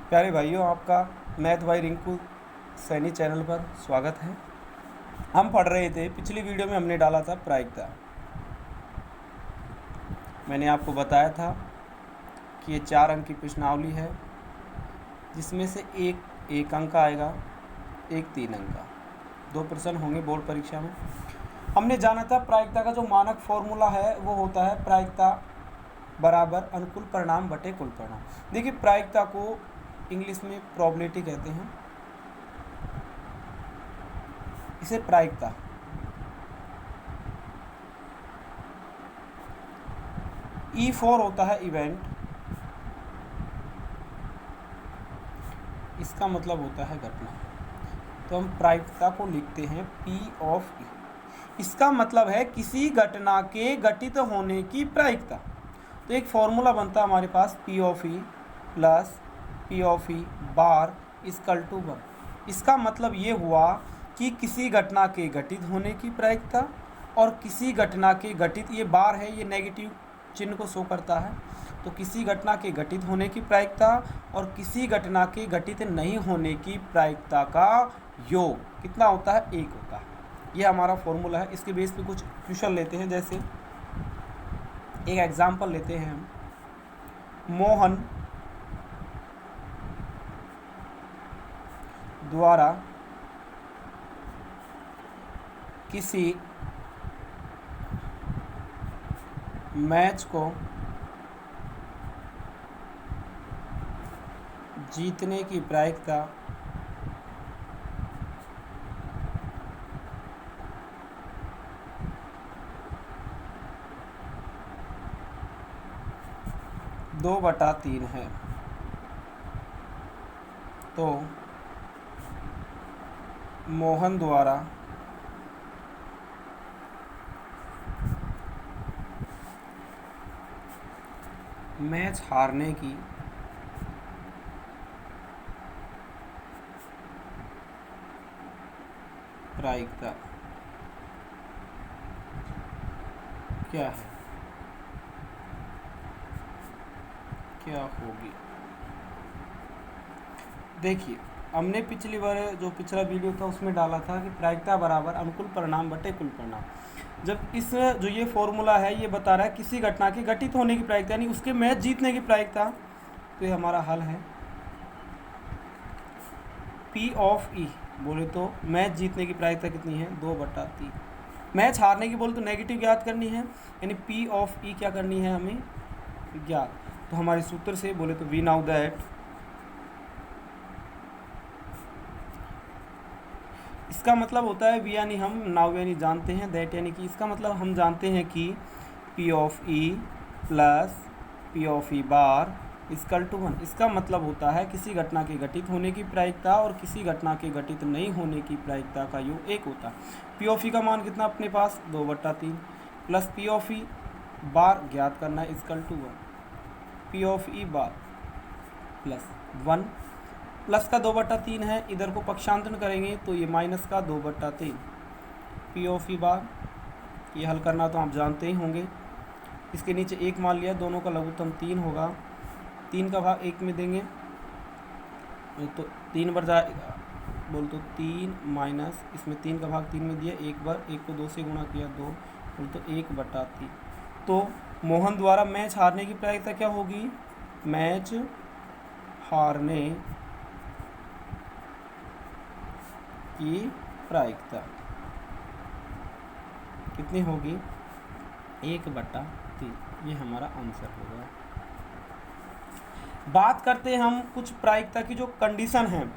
प्यारे भाइयों, आपका मैथ भाई रिंकू सैनी चैनल पर स्वागत है। हम पढ़ रहे थे, पिछली वीडियो में हमने डाला था प्रायिकता। मैंने आपको बताया था कि ये 4 अंक की प्रश्नावली है, जिसमें से एक अंक का आएगा, एक 3 अंक का। 2 प्रश्न होंगे बोर्ड परीक्षा में। हमने जाना था प्रायिकता का जो मानक फॉर्मूला है वो होता है प्रायिकता बराबर अनुकूल परिणाम बटे कुल परिणाम। देखिए, प्रायिकता को इंग्लिश में प्रोबेबिलिटी कहते हैं, इसे प्रायिकता। E4 होता है इवेंट, इसका मतलब होता है घटना। तो हम प्रायिकता को लिखते हैं P ऑफ E। इसका मतलब है किसी घटना के घटित होने की प्रायिकता। तो एक फॉर्मूला बनता है हमारे पास P of E plus P of E bar equal to 1। इसका मतलब ये हुआ कि किसी घटना के घटित होने की प्रायिकता और किसी घटना के घटित, ये बार है, ये नेगेटिव चिन्ह को शो करता है। तो किसी घटना के घटित होने की प्रायिकता और किसी घटना के घटित नहीं होने की प्रायिकता का योग कितना होता है? 1 होता है। ये हमारा फॉर्मूला है। इसके बेस पे कुछ क्वेश्चन लेते हैं। जैसे एक एग्जांपल लेते हैं हम, मोहन द्वारा किसी मैच को जीतने की प्रायिकता 2/3 है। तो मोहन द्वारा मैच हारने की प्रायिकता क्या है, क्या होगी? देखिए, हमने पिछली बार जो पिछला वीडियो था उसमें डाला था कि प्रायिकता बराबर अनुकूल परिणाम बटे कुल परिणाम। जब इस जो ये फॉर्मूला है ये बता रहा है किसी घटना के घटित होने की प्रायिकता, यानी उसके मैच जीतने की प्रायिकता, तो ये हमारा हल है। P ऑफ E बोले तो मैच जीतने की प्रायिकता कितनी है? 2/3। मैच हारने की बोले तो नेगेटिव ज्ञात करनी है, यानी P ऑफ E क्या करनी है हमें? ज्ञात। तो हमारे सूत्र से बोले तो वी नाउ दैट, इसका मतलब होता है वी यानी हम, नाउ यानी जानते हैं, दैट यानी कि, इसका मतलब हम जानते हैं कि P of E plus P of E bar equal to 1। इसका मतलब होता है किसी घटना के घटित होने की प्रायिकता और किसी घटना के घटित नहीं होने की प्रायिकता का योग 1 होता है। P ऑफ E का मान कितना अपने पास? 2/3 plus P of E bar ज्ञात करना है equal to 1। P of E bar plus 1, plus का 2/3 है, इधर को पक्षांतरण करेंगे तो ये माइनस का 2/3। P ऑफ E बार, ये हल करना तो आप जानते ही होंगे। इसके नीचे 1 मान लिया, दोनों का लघुत्तम 3 होगा। 3 का भाग 1 में देंगे तो 3 बार जाएगा, बोल तो 3 माइनस, इसमें 3 का भाग 3 में दिया, 1 बार, 1 को 2 से गुणा किया 2, बोल तो 1/3। तो मोहन द्वारा मैच हारने की प्रायिकता क्या होगी? मैच हारने की प्रायिकता कितनी होगी? 1/3। ये हमारा आंसर होगा। बात करते हैं हम कुछ प्रायिकता की जो कंडीशन है।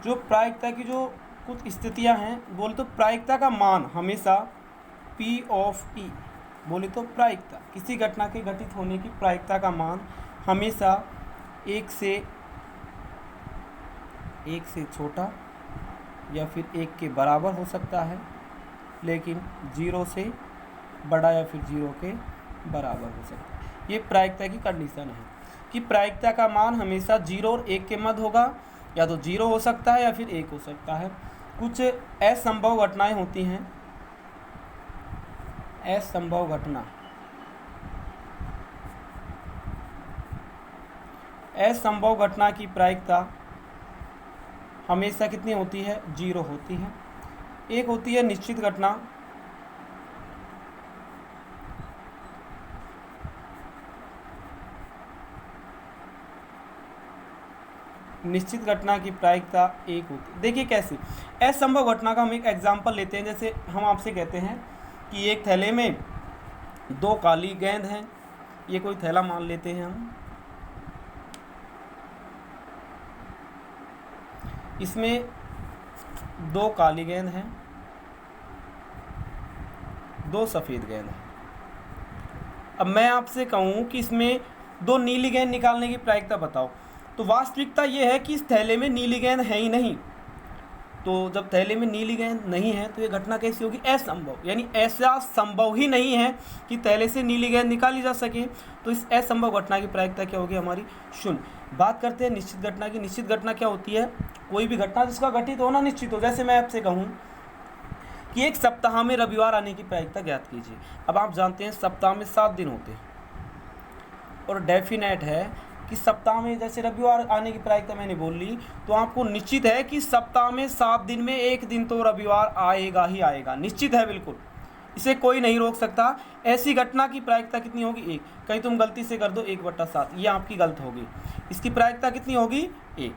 जो प्रायिकता की जो कुछ स्थितियां हैं, बोले तो प्रायिकता का मान हमेशा P ऑफ E, बोले तो प्रायिकता, किसी घटना के घटित होने की प्रायिकता का मान हमेशा 1 से छोटा या फिर 1 के बराबर हो सकता है, लेकिन 0 से बड़ा या फिर 0 के बराबर हो सकता है। ये प्रायिकता की कंडीशन है कि प्रायिकता का मान हमेशा 0 और 1 के मध्य होगा, या तो 0 हो सकता है या फिर 1 हो सकता है। कुछ असंभव घटनाएं होती हैं असंभव घटना, असंभव घटना की प्रायिकता हमेशा कितनी होती है? 0 होती है। एक होती है निश्चित घटना, निश्चित घटना की प्रायिकता 1 होती है। देखिए कैसे, असंभव घटना का हम एक एग्जाम्पल लेते हैं। जैसे हम आपसे कहते हैं कि एक थैले में 2 काली गेंद हैं, ये कोई थैला मान लेते हैं हम, इसमें 2 काली गेंद हैं, 2 सफ़ेद गेंद हैं। अब मैं आपसे कहूँ कि इसमें 2 नीली गेंद निकालने की प्रायिकता बताओ, तो वास्तविकता ये है कि इस थैले में नीली गेंद है ही नहीं। तो जब थैले में नीली गेंद नहीं है तो ये घटना कैसी होगी? असंभव, यानी ऐसा संभव ही नहीं है कि थैले से नीली गेंद निकाली जा सके। तो इस असंभव घटना की प्रायिकता क्या होगी? हमारी 0। बात करते हैं निश्चित घटना की। निश्चित घटना क्या होती है? कोई भी घटना जिसका घटित होना निश्चित हो। जैसे मैं आपसे कहूँ कि एक सप्ताह में रविवार आने की प्रायिकता ज्ञात कीजिए। अब आप जानते हैं सप्ताह में 7 दिन होते हैं और डेफिनेट है कि सप्ताह में जैसे रविवार आने की प्रायिकता मैंने बोल ली, तो आपको निश्चित है कि सप्ताह में 7 दिन में 1 दिन तो रविवार आएगा ही आएगा, निश्चित है बिल्कुल, इसे कोई नहीं रोक सकता। ऐसी घटना की प्रायिकता कितनी होगी? 1। कहीं तुम गलती से कर दो 1/7, ये आपकी गलत होगी। इसकी प्रायिकता कितनी होगी? 1।